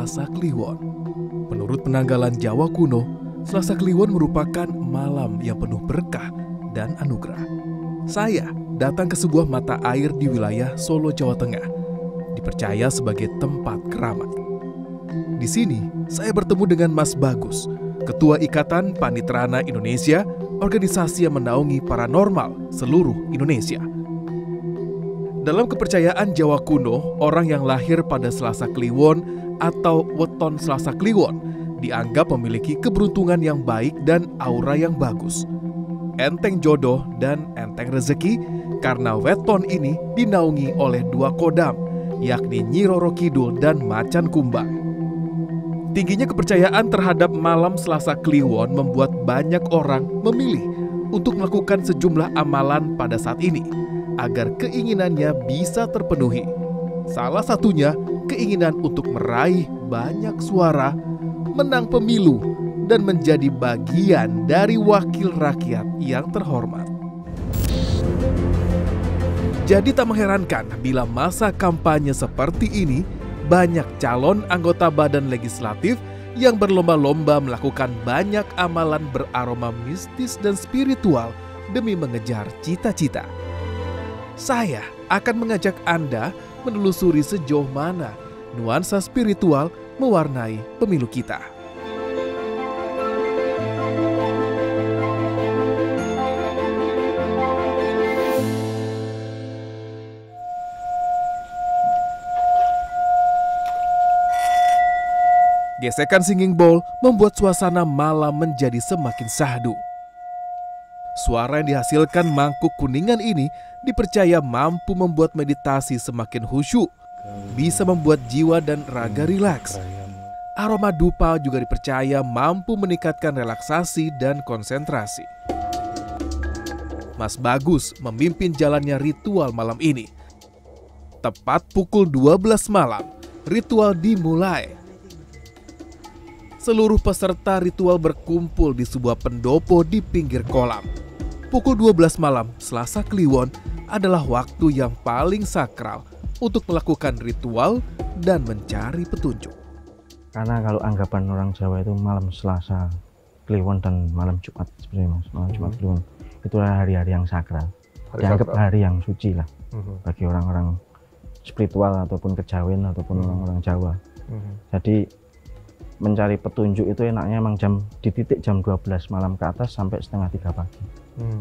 Selasa Kliwon. Menurut penanggalan Jawa kuno, Selasa Kliwon merupakan malam yang penuh berkah dan anugerah. Saya datang ke sebuah mata air di wilayah Solo, Jawa Tengah, dipercaya sebagai tempat keramat. Di sini, saya bertemu dengan Mas Bagus, Ketua Ikatan Panitrana Indonesia, organisasi yang menaungi paranormal seluruh Indonesia. Dalam kepercayaan Jawa kuno, orang yang lahir pada Selasa Kliwon atau weton Selasa Kliwon dianggap memiliki keberuntungan yang baik dan aura yang bagus. Enteng jodoh dan enteng rezeki karena weton ini dinaungi oleh dua kodam, yakni Nyi Roro Kidul dan Macan Kumbang. Tingginya kepercayaan terhadap malam Selasa Kliwon membuat banyak orang memilih untuk melakukan sejumlah amalan pada saat ini agar keinginannya bisa terpenuhi. Salah satunya keinginan untuk meraih banyak suara, menang pemilu, dan menjadi bagian dari wakil rakyat yang terhormat. Jadi tak mengherankan bila masa kampanye seperti ini banyak calon anggota badan legislatif yang berlomba-lomba melakukan banyak amalan beraroma mistis dan spiritual demi mengejar cita-cita. Saya akan mengajak Anda menelusuri sejauh mana nuansa spiritual mewarnai pemilu kita. Gesekan singing bowl membuat suasana malam menjadi semakin syahdu. Suara yang dihasilkan mangkuk kuningan ini dipercaya mampu membuat meditasi semakin khusyuk, bisa membuat jiwa dan raga rilaks. Aroma dupa juga dipercaya mampu meningkatkan relaksasi dan konsentrasi. Mas Bagus memimpin jalannya ritual malam ini. Tepat pukul 12 malam, ritual dimulai. Seluruh peserta ritual berkumpul di sebuah pendopo di pinggir kolam. Pukul 12 malam Selasa Kliwon adalah waktu yang paling sakral untuk melakukan ritual dan mencari petunjuk. Karena kalau anggapan orang Jawa itu malam Selasa Kliwon dan malam Jumat sebenarnya Mas, malam Jumat Kliwon itu hari-hari yang sakral. Dianggap hari yang suci lah bagi orang-orang spiritual ataupun kejawen ataupun orang-orang Jawa. Jadi mencari petunjuk itu enaknya emang di titik jam 12 malam ke atas sampai setengah 3 pagi.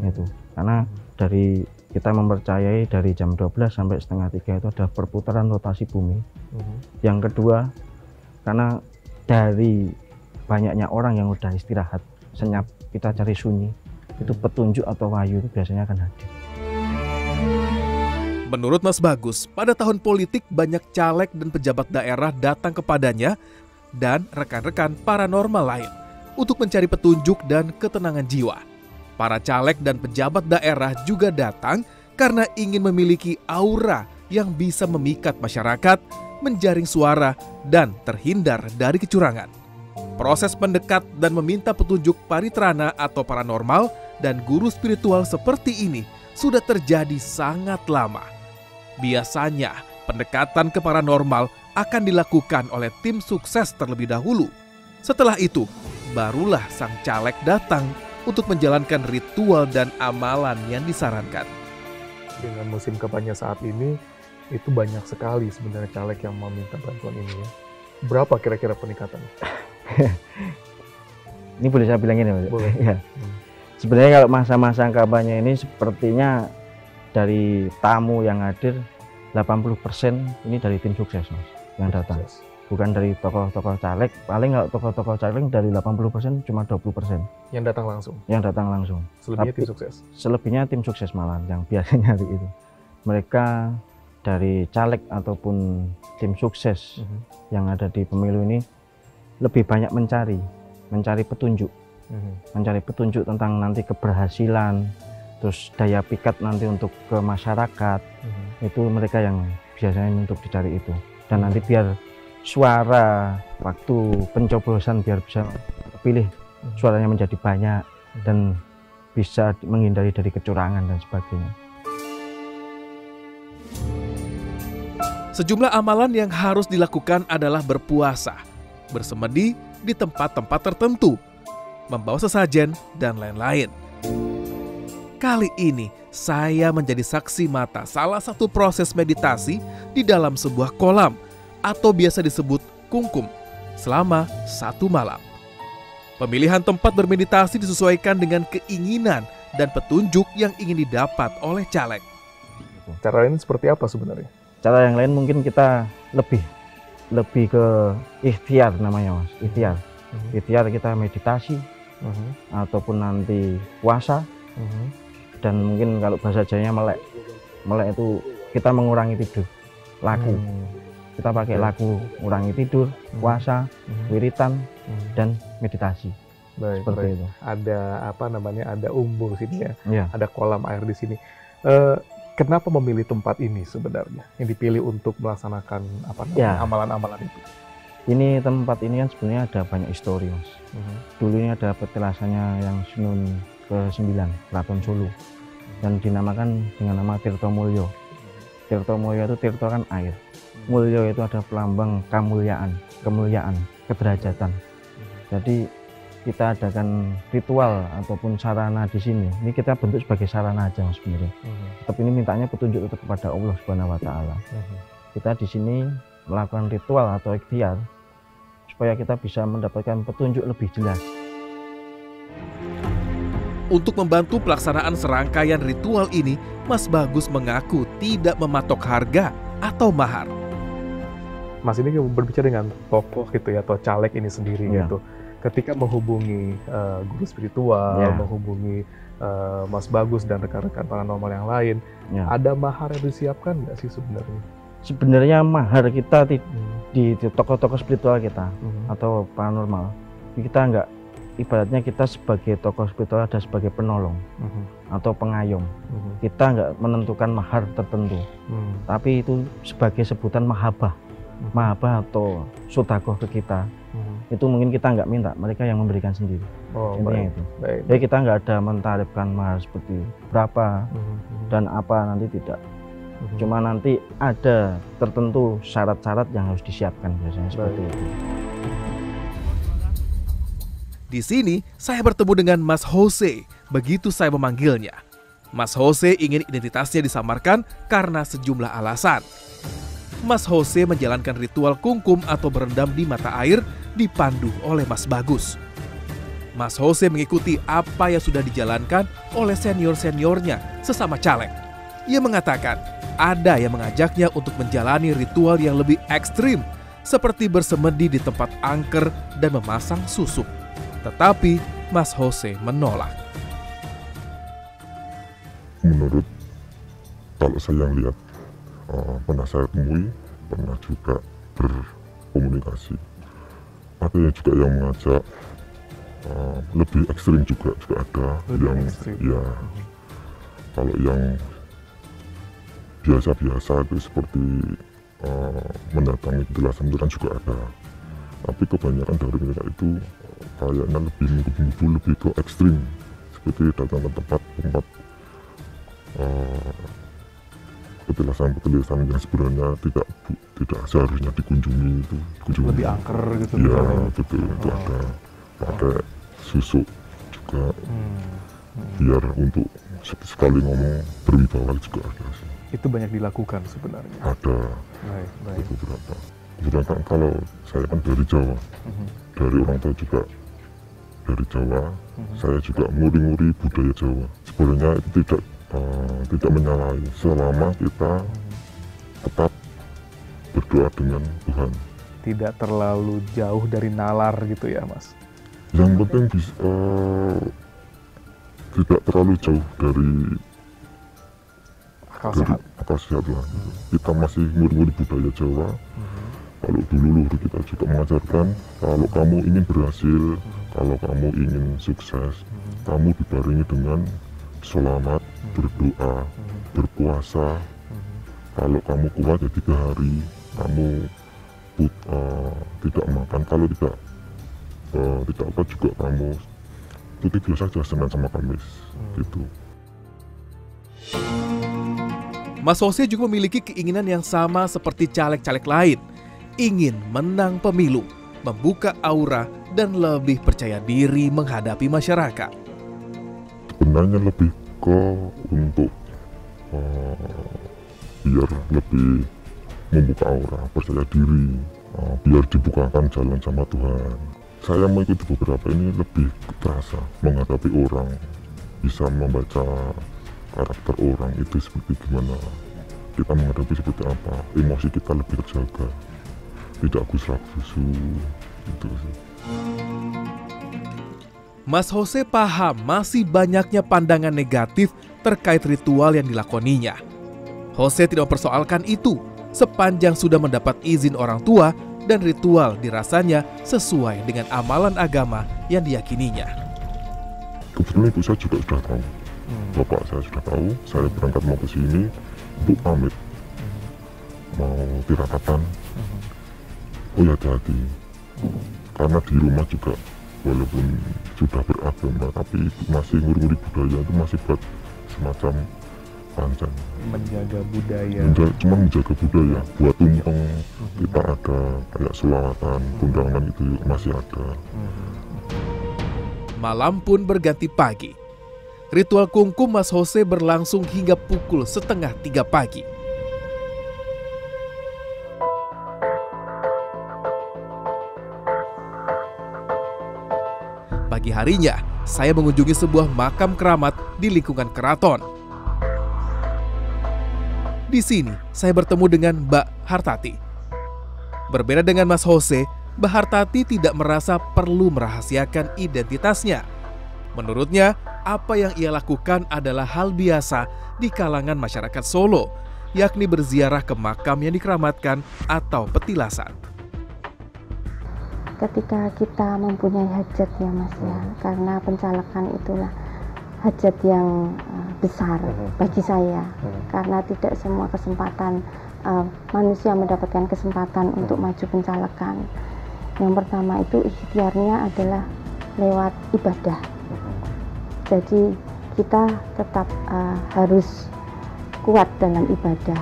Itu karena dari kita mempercayai dari jam 12 sampai setengah 3 itu ada perputaran rotasi bumi. Yang kedua, karena dari banyaknya orang yang udah istirahat senyap, kita cari sunyi, itu petunjuk atau wahyu itu biasanya akan hadir. Menurut Mas Bagus, pada tahun politik banyak caleg dan pejabat daerah datang kepadanya dan rekan-rekan paranormal lain untuk mencari petunjuk dan ketenangan jiwa. Para caleg dan pejabat daerah juga datang karena ingin memiliki aura yang bisa memikat masyarakat, menjaring suara, dan terhindar dari kecurangan. Proses mendekat dan meminta petunjuk paritrana atau paranormal dan guru spiritual seperti ini sudah terjadi sangat lama. Biasanya, pendekatan ke paranormal akan dilakukan oleh tim sukses terlebih dahulu. Setelah itu, barulah sang caleg datang untuk menjalankan ritual dan amalan yang disarankan. Dengan musim kampanye saat ini, itu banyak sekali sebenarnya caleg yang meminta bantuan ini ya. Berapa kira-kira peningkatannya? Ini boleh saya bilang ini Mas? Boleh. Ya. Sebenarnya kalau masa-masa kampanye ini sepertinya dari tamu yang hadir 80% ini dari tim sukses Mas yang datang. Bukan dari tokoh-tokoh caleg, paling kalau tokoh-tokoh caleg dari 80% cuma 20%. Yang datang langsung? Yang datang langsung. Selebihnya tim sukses? Selebihnya tim sukses malah, yang biasanya hari itu. Mereka dari caleg ataupun tim sukses yang ada di pemilu ini lebih banyak mencari petunjuk. Mencari petunjuk tentang nanti keberhasilan, terus daya pikat nanti untuk ke masyarakat. Itu mereka yang biasanya untuk dicari itu. Dan nanti biar suara waktu pencoblosan biar bisa pilih suaranya menjadi banyak dan bisa menghindari dari kecurangan dan sebagainya. Sejumlah amalan yang harus dilakukan adalah berpuasa, bersemedi di tempat-tempat tertentu, membawa sesajen, dan lain-lain. Kali ini saya menjadi saksi mata salah satu proses meditasi di dalam sebuah kolam atau biasa disebut kungkum selama 1 malam. Pemilihan tempat bermeditasi disesuaikan dengan keinginan dan petunjuk yang ingin didapat oleh caleg. Cara ini seperti apa sebenarnya? Cara yang lain mungkin kita lebih ke ikhtiar namanya, Mas. Ikhtiar. Ikhtiar kita meditasi ataupun nanti puasa. Dan mungkin kalau bahasa Jawanya melek. Melek itu kita mengurangi tidur, laku. Kita pakai laku, mengurangi tidur, puasa, wiritan, dan meditasi. Baik, seperti itu. Ada ada umbul sini ya, Ya. ada kolam air di sini. Kenapa memilih tempat ini sebenarnya? Yang dipilih untuk melaksanakan amalan-amalan itu? Ini tempat ini kan sebenarnya ada banyak histori, Mas. Dulunya ada petilasannya yang Sunan ke-9, Keraton Solo, dan dinamakan dengan nama Tirto Mulyo. Tirto Mulyo itu tirto kan air, mulyo itu ada pelambang kemuliaan, kederajatan. Jadi kita adakan ritual ataupun sarana di sini. Ini kita bentuk sebagai sarana aja, Mas, sebenarnya. Tetap ini mintanya petunjuk tetap kepada Allah Subhanahu wa Ta'ala. Kita di sini melakukan ritual atau ikhtiar supaya kita bisa mendapatkan petunjuk lebih jelas. Untuk membantu pelaksanaan serangkaian ritual ini, Mas Bagus mengaku tidak mematok harga atau mahar. Mas ini berbicara dengan tokoh gitu ya, atau caleg ini sendiri gitu. Ketika menghubungi guru spiritual, menghubungi Mas Bagus dan rekan-rekan paranormal yang lain, ada mahar yang disiapkan nggak sih sebenarnya? Sebenarnya mahar kita di tokoh-tokoh spiritual kita atau paranormal, kita nggak, ibaratnya kita sebagai tokoh spiritual ada sebagai penolong atau pengayom. Kita nggak menentukan mahar tertentu, tapi itu sebagai sebutan mahabbah atau sodakoh ke kita. Itu mungkin kita nggak minta, mereka yang memberikan sendiri. Intinya itu. Jadi kita nggak ada mentarifkan mahar seperti berapa dan apa, nanti tidak. Cuma nanti ada tertentu syarat-syarat yang harus disiapkan biasanya seperti itu. Di sini saya bertemu dengan Mas Jose, begitu saya memanggilnya. Mas Jose ingin identitasnya disamarkan karena sejumlah alasan. Mas Jose menjalankan ritual kungkum atau berendam di mata air dipandu oleh Mas Bagus. Mas Jose mengikuti apa yang sudah dijalankan oleh senior-seniornya sesama caleg. Ia mengatakan ada yang mengajaknya untuk menjalani ritual yang lebih ekstrim, seperti bersemedi di tempat angker dan memasang susuk. Tetapi Mas Jose menolak. Menurut kalau saya yang lihat, pernah saya temui, pernah juga berkomunikasi. Ada yang juga yang mengajak lebih ekstrim juga ada lebih yang ekstrim. Ya kalau yang biasa-biasa itu seperti mendatangi petilasan itu kan juga ada. Tapi kebanyakan dari mereka itu kayaknya lebih menggebu-gebu, lebih ke ekstrim, seperti datang ke tempat petilasan yang sebenarnya tidak seharusnya dikunjungi itu. Lebih angker gitu. Iya betul, itu ada pakai susuk juga, biar untuk sekali ngomong berwibawa juga ada sih. Itu banyak dilakukan sebenarnya. Ada. Baik. Beberapa. Sedangkan kalau saya kan dari Jawa, dari orang tua juga dari Jawa, saya juga nguri-nguri budaya Jawa. Sebenarnya itu tidak menyalahi selama kita tetap berdoa dengan Tuhan. Tidak terlalu jauh dari nalar gitu ya, Mas? Yang penting tidak terlalu jauh dari akal sehat lah. Kita masih nguri-nguri budaya Jawa. Kalau dulu leluhur kita juga mengajarkan, kalau kamu ingin berhasil, kalau kamu ingin sukses, kamu dibarengi dengan selamat, berdoa, berpuasa. Kalau kamu kuat ya 3 hari, kamu tidak makan. Kalau tidak apa juga kamu itu biasa saja Senin sama Kamis gitu. Mas Jose juga memiliki keinginan yang sama seperti caleg-caleg lain, ingin menang pemilu. membuka aura, dan lebih percaya diri menghadapi masyarakat. Sebenarnya lebih ke untuk biar lebih membuka aura, percaya diri, biar dibukakan jalan sama Tuhan. Saya mengikuti beberapa ini lebih terasa menghadapi orang, bisa membaca karakter orang itu seperti gimana, kita menghadapi seperti apa, emosi kita lebih terjaga, tidak gusrak-gusu, gitu sih. Mas Jose paham masih banyaknya pandangan negatif terkait ritual yang dilakoninya. Jose tidak mempersoalkan itu sepanjang sudah mendapat izin orang tua dan ritual dirasanya sesuai dengan amalan agama yang diyakininya. Kebetulan ibu saya juga sudah tahu, bapak saya sudah tahu, saya berangkat mau ke sini untuk pamit, mau tirakatan. Oh ya hati-hati, karena di rumah juga walaupun sudah beragama tapi masih nguri-nguri budaya, itu masih buat semacam pancen, menjaga budaya, cuma menjaga budaya, buat tumpeng kita ada kayak selawatan, undangan itu masih ada. Malam pun berganti pagi. Ritual kungkum Mas Jose berlangsung hingga pukul 2:30 pagi. Pagi harinya, saya mengunjungi sebuah makam keramat di lingkungan keraton. Di sini, saya bertemu dengan Mbak Hartati. Berbeda dengan Mas Jose, Mbak Hartati tidak merasa perlu merahasiakan identitasnya. Menurutnya, apa yang ia lakukan adalah hal biasa di kalangan masyarakat Solo, yakni berziarah ke makam yang dikeramatkan atau petilasan. Ketika kita mempunyai hajat ya Mas ya, karena pencalekan itulah hajat yang besar bagi saya, karena tidak semua kesempatan manusia mendapatkan kesempatan untuk maju pencalekan. Yang pertama itu ikhtiarnya adalah lewat ibadah. Jadi kita tetap harus kuat dalam ibadah.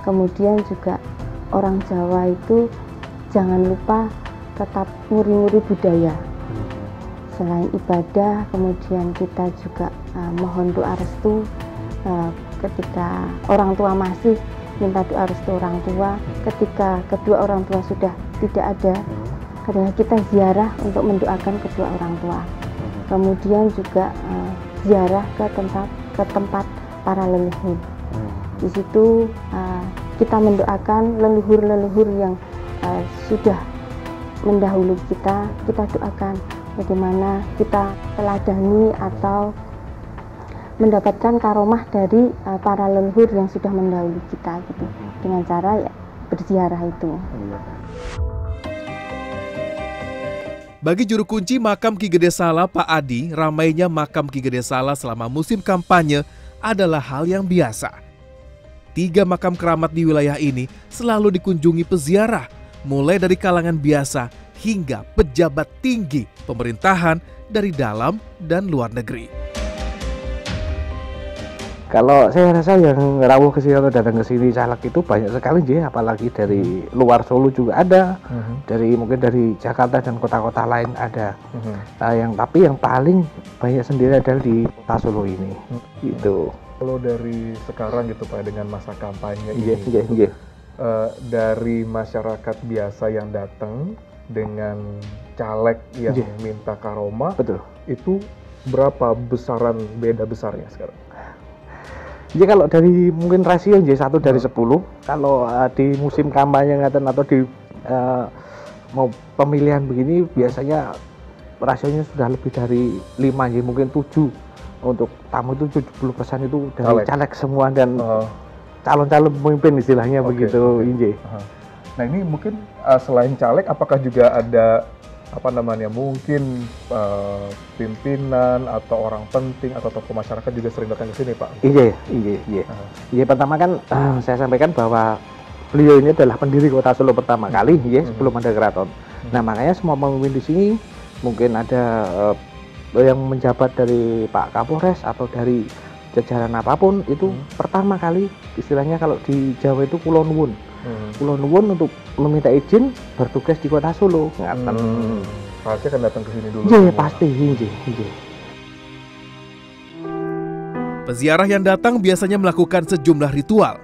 Kemudian juga orang Jawa itu jangan lupa tetap nguri-nguri budaya. Selain ibadah, kemudian kita juga mohon doa restu ketika orang tua masih, minta doa restu orang tua. Ketika kedua orang tua sudah tidak ada, kadang kita ziarah untuk mendoakan kedua orang tua. Kemudian juga ziarah ke tempat para leluhur. Di situ kita mendoakan leluhur-leluhur yang sudah mendahului kita doakan bagaimana kita teladani atau mendapatkan karomah dari para leluhur yang sudah mendahului kita gitu, dengan cara ya berziarah itu. Bagi juru kunci makam Ki Gede Sala Pak Adi, ramainya makam Ki Gede Sala selama musim kampanye adalah hal yang biasa. 3 makam keramat di wilayah ini selalu dikunjungi peziarah, mulai dari kalangan biasa hingga pejabat tinggi pemerintahan dari dalam dan luar negeri. Kalau saya rasa yang rawuh ke sini atau datang ke sini caleg itu banyak sekali, apalagi dari luar Solo juga ada, dari mungkin dari Jakarta dan kota-kota lain ada. Tapi yang paling banyak sendiri adalah di kota Solo ini. Gitu. Kalau dari sekarang gitu Pak, dengan masa kampanye ini, dari masyarakat biasa yang datang dengan caleg yang minta karomah, itu berapa besaran beda besarnya sekarang? Ya kalau dari mungkin rasio 1 dari 10, kalau di musim kampanye atau di mau pemilihan begini biasanya rasionya sudah lebih dari 5, mungkin 7. Untuk tamu itu 70% itu dari caleg semua dan calon-calon pemimpin istilahnya begitu. Nah ini mungkin selain caleg, apakah juga ada mungkin pimpinan atau orang penting atau tokoh masyarakat juga sering datang ke sini Pak? Iya. Pertama kan saya sampaikan bahwa beliau ini adalah pendiri Kota Solo pertama kali, sebelum ada keraton. Nah makanya semua pemimpin di sini mungkin ada yang menjabat dari Pak Kapolres atau dari jajaran apapun itu pertama kali istilahnya kalau di Jawa itu kula nuwun. Kula nuwun untuk meminta izin bertugas di Kota Solo. Pasti akan datang ke sini dulu. Iya, pasti nggih. Peziarah yang datang biasanya melakukan sejumlah ritual.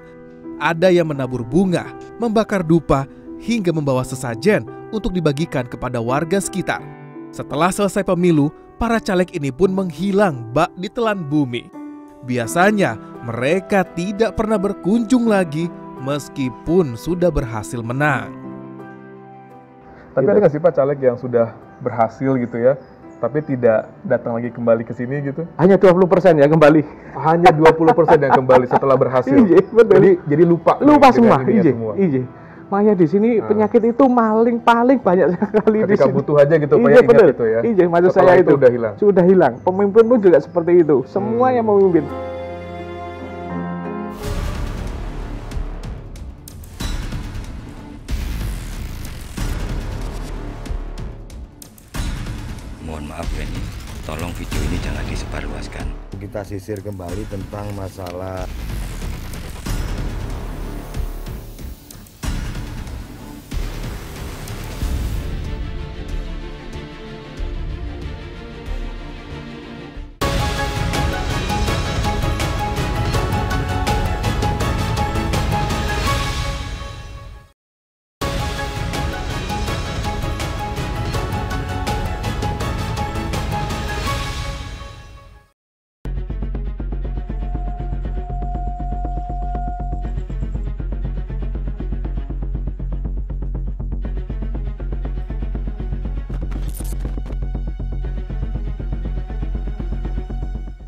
Ada yang menabur bunga, membakar dupa, hingga membawa sesajen untuk dibagikan kepada warga sekitar. Setelah selesai pemilu, para caleg ini pun menghilang bak ditelan bumi. Biasanya mereka tidak pernah berkunjung lagi meskipun sudah berhasil menang. Tapi ada nggak sih Pak caleg yang sudah berhasil gitu ya, tapi tidak datang lagi kembali ke sini gitu? Hanya 20% ya kembali. Hanya 20% yang kembali setelah berhasil. Iya, betul. Jadi lupa semua. Iya. Makanya di sini penyakit itu paling banyak sekali di sini. Ketika butuh aja gitu Pak ya, ingat itu ya. Iya, maksud saya itu sudah hilang. Pemimpin pun juga seperti itu. Semua yang memimpin. Mohon maaf ini, tolong video ini jangan disebarluaskan. Kita sisir kembali tentang masalah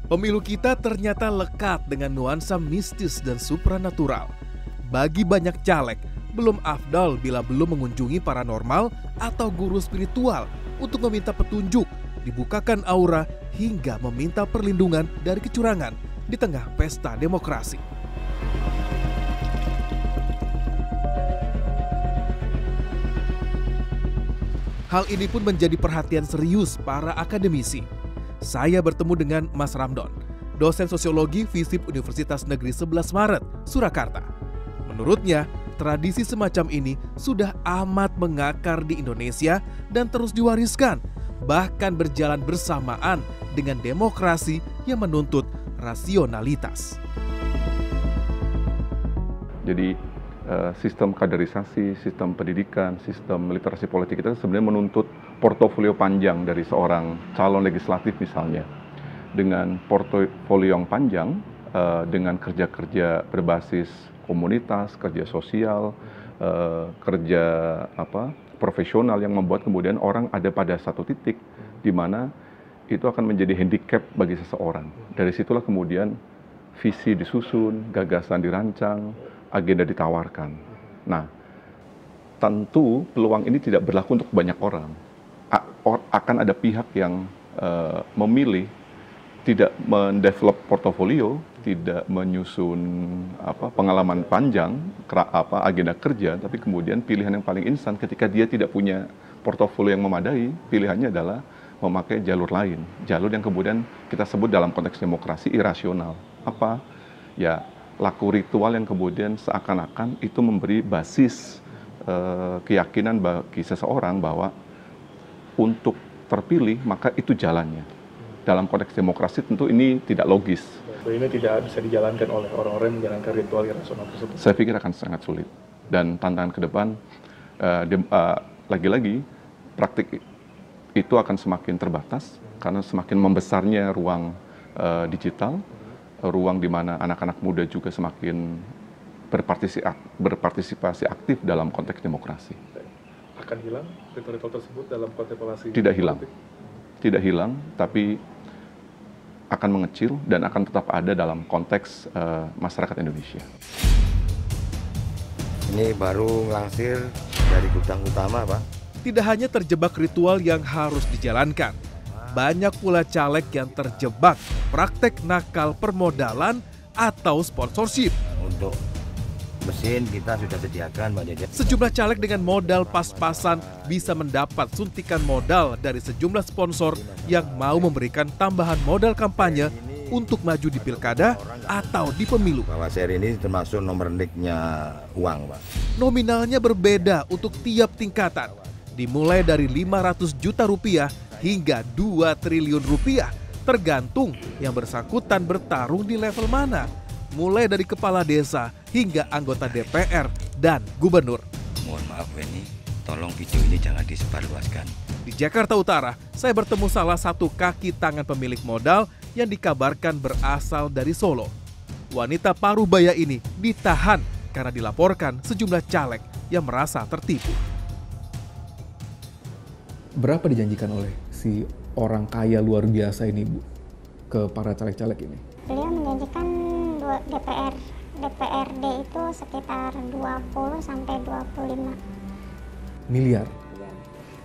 Pemilu kita ternyata lekat dengan nuansa mistis dan supranatural. Bagi banyak caleg, belum afdal bila belum mengunjungi paranormal atau guru spiritual untuk meminta petunjuk, dibukakan aura, hingga meminta perlindungan dari kecurangan di tengah pesta demokrasi. Hal ini pun menjadi perhatian serius para akademisi. Saya bertemu dengan Mas Ramdon, dosen sosiologi FISIP Universitas Negeri 11 Maret, Surakarta. Menurutnya, tradisi semacam ini sudah amat mengakar di Indonesia dan terus diwariskan, bahkan berjalan bersamaan dengan demokrasi yang menuntut rasionalitas. Jadi sistem kaderisasi, sistem pendidikan, sistem literasi politik kita sebenarnya menuntut portofolio panjang dari seorang calon legislatif misalnya. Dengan portofolio yang panjang, dengan kerja-kerja berbasis komunitas, kerja sosial, kerja profesional yang membuat kemudian orang ada pada satu titik di mana itu akan menjadi handicap bagi seseorang. Dari situlah kemudian visi disusun, gagasan dirancang, agenda ditawarkan. Nah, tentu peluang ini tidak berlaku untuk banyak orang. Akan ada pihak yang memilih tidak mendevelop portofolio, tidak menyusun pengalaman panjang, agenda kerja, tapi kemudian pilihan yang paling instan ketika dia tidak punya portofolio yang memadai, pilihannya adalah memakai jalur lain, jalur yang kemudian kita sebut dalam konteks demokrasi irasional. Apa? Ya, laku ritual yang kemudian seakan-akan itu memberi basis keyakinan bagi seseorang bahwa untuk terpilih maka itu jalannya. Dalam konteks demokrasi tentu ini tidak logis. Ini tidak bisa dijalankan oleh orang-orang yang menjalankan ritual irasional tersebut. Saya pikir akan sangat sulit. Dan tantangan ke depan, lagi-lagi praktik itu akan semakin terbatas karena semakin membesarnya ruang digital, ruang di mana anak-anak muda juga semakin berpartisipasi aktif dalam konteks demokrasi. Akan hilang ritual-ritual tersebut dalam kontemplasi? Tidak hilang. Tidak hilang, tapi akan mengecil dan akan tetap ada dalam konteks masyarakat Indonesia. Ini baru ngelansir dari gudang utama, Pak. Tidak hanya terjebak ritual yang harus dijalankan, banyak pula caleg yang terjebak praktek nakal permodalan atau sponsorship. Untuk mesin kita sudah sediakan, Pak Jaja. Sejumlah caleg dengan modal pas-pasan bisa mendapat suntikan modal dari sejumlah sponsor yang mau memberikan tambahan modal kampanye untuk maju di pilkada atau di pemilu. Bahwa seri ini termasuk nomor niknya uang, Pak. Nominalnya berbeda untuk tiap tingkatan, dimulai dari 500 juta rupiah hingga 2 triliun rupiah, tergantung yang bersangkutan bertarung di level mana, mulai dari kepala desa hingga anggota DPR dan gubernur. Mohon maaf Benny, tolong video ini jangan disebarluaskan. Di Jakarta Utara, saya bertemu salah satu kaki tangan pemilik modal yang dikabarkan berasal dari Solo. Wanita parubaya ini ditahan karena dilaporkan sejumlah caleg yang merasa tertipu. Berapa dijanjikan oleh si orang kaya luar biasa ini, Bu, ke para caleg-caleg ini? Beliau menjanjikan DPRD itu sekitar 20 sampai 25 miliar.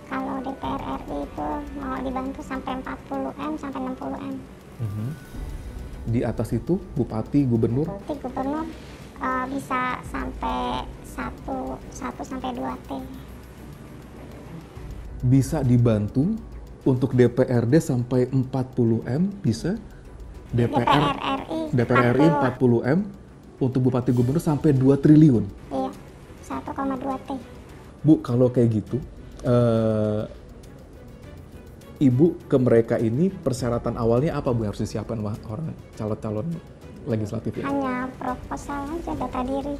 Kalau DPR RI itu mau dibantu sampai 40M sampai 60M. Di atas itu bupati, gubernur? Bupati, gubernur bisa sampai 1 sampai 2T. Bisa dibantu untuk DPRD sampai 40M, bisa? DPR RI 40M, untuk bupati gubernur sampai 2 triliun? Iya, 1,2T. Bu, kalau kayak gitu, Ibu ke mereka ini persyaratan awalnya apa, Bu, yang harus disiapkan orang calon-calon legislatif ini? Hanya proposal aja, data diri.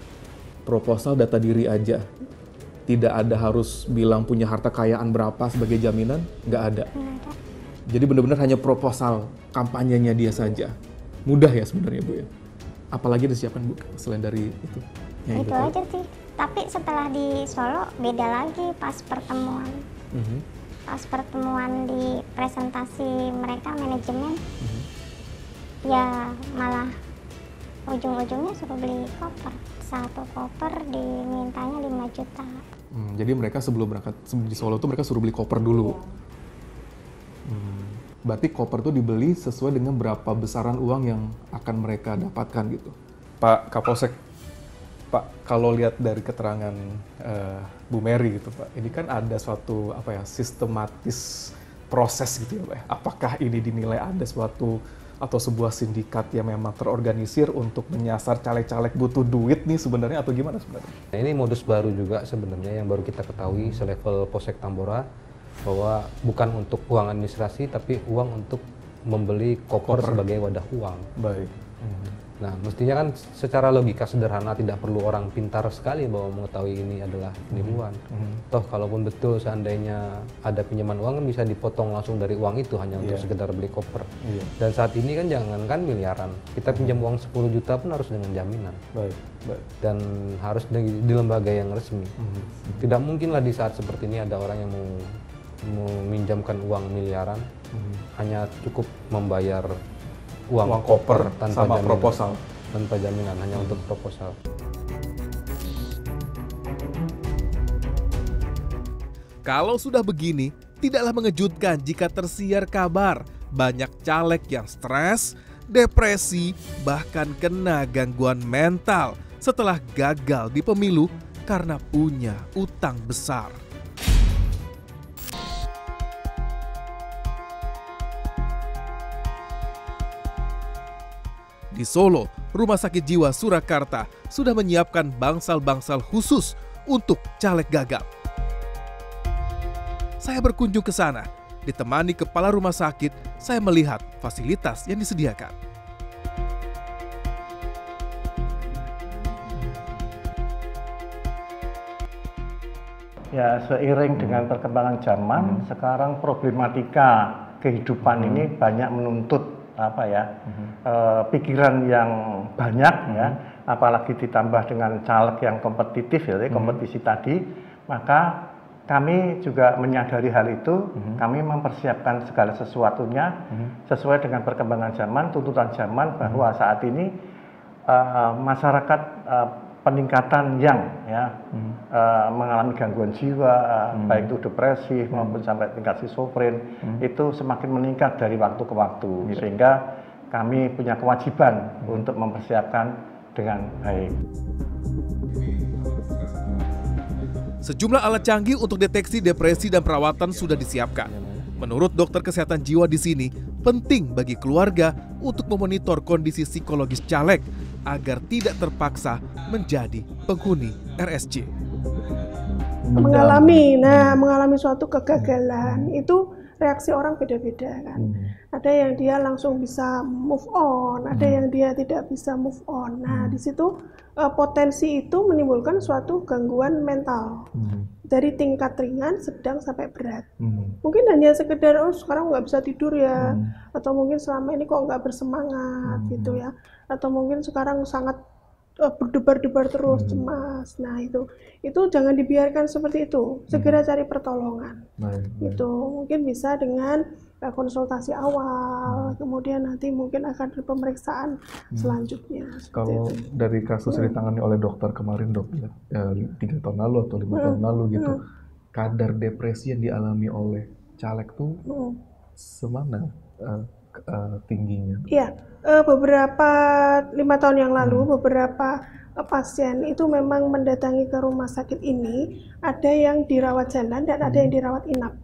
Proposal data diri aja? Tidak ada harus bilang punya harta kekayaan berapa sebagai jaminan? Nggak ada? Nggak ada. Jadi benar-benar hanya proposal kampanyenya dia saja. Mudah ya sebenarnya, Bu, ya? Apalagi disiapkan, Bu, selain dari itu? Itu aja sih. Tapi setelah di Solo beda lagi pas pertemuan. Pas pertemuan di presentasi mereka manajemen, ya malah ujung-ujungnya suruh beli koper. 1 koper dimintanya 5 juta. Jadi mereka sebelum berangkat di Solo tuh mereka suruh beli koper dulu. Berarti koper tuh dibeli sesuai dengan berapa besaran uang yang akan mereka dapatkan gitu. Pak Kapolsek, Pak, kalau lihat dari keterangan Bu Mary gitu, Pak, ini kan ada suatu sistematis proses gitu ya, Pak. Apakah ini dinilai ada suatu atau sebuah sindikat yang memang terorganisir untuk menyasar caleg-caleg butuh duit nih sebenarnya, atau gimana sebenarnya? Nah, ini modus baru juga sebenarnya yang baru kita ketahui selevel Polsek Tambora, bahwa bukan untuk uang administrasi tapi uang untuk membeli koper sebagai wadah uang. Baik. Nah, mestinya kan secara logika sederhana tidak perlu orang pintar sekali bahwa mengetahui ini adalah penipuan. Toh kalaupun betul seandainya ada pinjaman uang kan bisa dipotong langsung dari uang itu hanya untuk sekedar beli koper. Dan saat ini kan jangankan miliaran, kita pinjam uang 10 juta pun harus dengan jaminan. Baik. Dan harus di lembaga yang resmi. Tidak mungkinlah di saat seperti ini ada orang yang mau meminjamkan uang miliaran, hanya cukup membayar uang koper tanpa sama jaminan, proposal. Tanpa jaminan, hanya untuk proposal. Kalau sudah begini, tidaklah mengejutkan jika tersiar kabar banyak caleg yang stres, depresi, bahkan kena gangguan mental setelah gagal di pemilu karena punya utang besar. Di Solo, Rumah Sakit Jiwa Surakarta sudah menyiapkan bangsal-bangsal khusus untuk caleg gagal. Saya berkunjung ke sana, ditemani kepala rumah sakit, saya melihat fasilitas yang disediakan. Ya, seiring dengan perkembangan zaman, sekarang problematika kehidupan ini banyak menuntut pikiran yang banyak, ya, apalagi ditambah dengan caleg yang kompetitif, ya, kompetisi tadi, maka kami juga menyadari hal itu. Kami mempersiapkan segala sesuatunya sesuai dengan perkembangan zaman, tuntutan zaman, bahwa saat ini masyarakat peningkatan yang mengalami gangguan jiwa, baik itu depresi maupun sampai tingkat skizofren, itu semakin meningkat dari waktu ke waktu, sehingga kami punya kewajiban untuk mempersiapkan dengan baik. Sejumlah alat canggih untuk deteksi depresi dan perawatan sudah disiapkan. Menurut dokter kesehatan jiwa di sini, penting bagi keluarga untuk memonitor kondisi psikologis caleg agar tidak terpaksa menjadi penghuni RSJ. Mengalami suatu kegagalan itu reaksi orang beda-beda kan. Ada yang dia langsung bisa move on, ada yang dia tidak bisa move on. Nah, di situ potensi itu menimbulkan suatu gangguan mental dari tingkat ringan, sedang sampai berat. Mungkin hanya sekedar sekarang nggak bisa tidur ya, atau mungkin selama ini kok nggak bersemangat gitu ya, atau mungkin sekarang sangat berdebar-debar terus, cemas. Nah itu jangan dibiarkan seperti itu, segera cari pertolongan. Itu mungkin bisa dengan konsultasi awal, kemudian nanti mungkin akan ada pemeriksaan selanjutnya. Kalau dari kasus yang ditangani oleh dokter kemarin, dok, 3 tahun lalu atau 5 tahun lalu gitu, kadar depresi yang dialami oleh caleg tuh semana tingginya? Iya, beberapa 5 tahun yang lalu beberapa pasien itu memang mendatangi ke rumah sakit ini, ada yang dirawat jalan dan ada yang dirawat inap.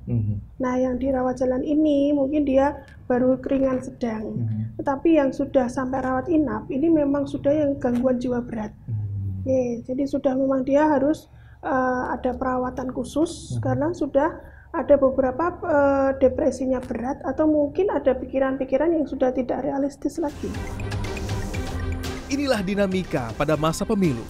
Nah, yang dirawat jalan ini mungkin dia baru ringan sedang, tetapi yang sudah sampai rawat inap ini memang sudah yang gangguan jiwa berat. Jadi sudah memang dia harus ada perawatan khusus karena sudah ada beberapa depresinya berat atau mungkin ada pikiran-pikiran yang sudah tidak realistis lagi. Inilah dinamika pada masa pemilu.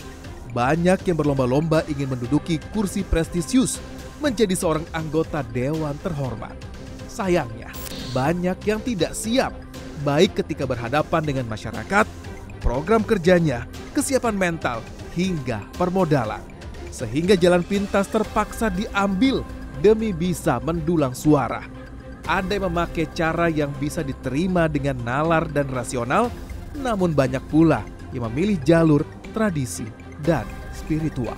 Banyak yang berlomba-lomba ingin menduduki kursi prestisius menjadi seorang anggota dewan terhormat. Sayangnya, banyak yang tidak siap, baik ketika berhadapan dengan masyarakat, program kerjanya, kesiapan mental, hingga permodalan. Sehingga jalan pintas terpaksa diambil demi bisa mendulang suara. Ada yang memakai cara yang bisa diterima dengan nalar dan rasional, namun banyak pula yang memilih jalur tradisi dan spiritual.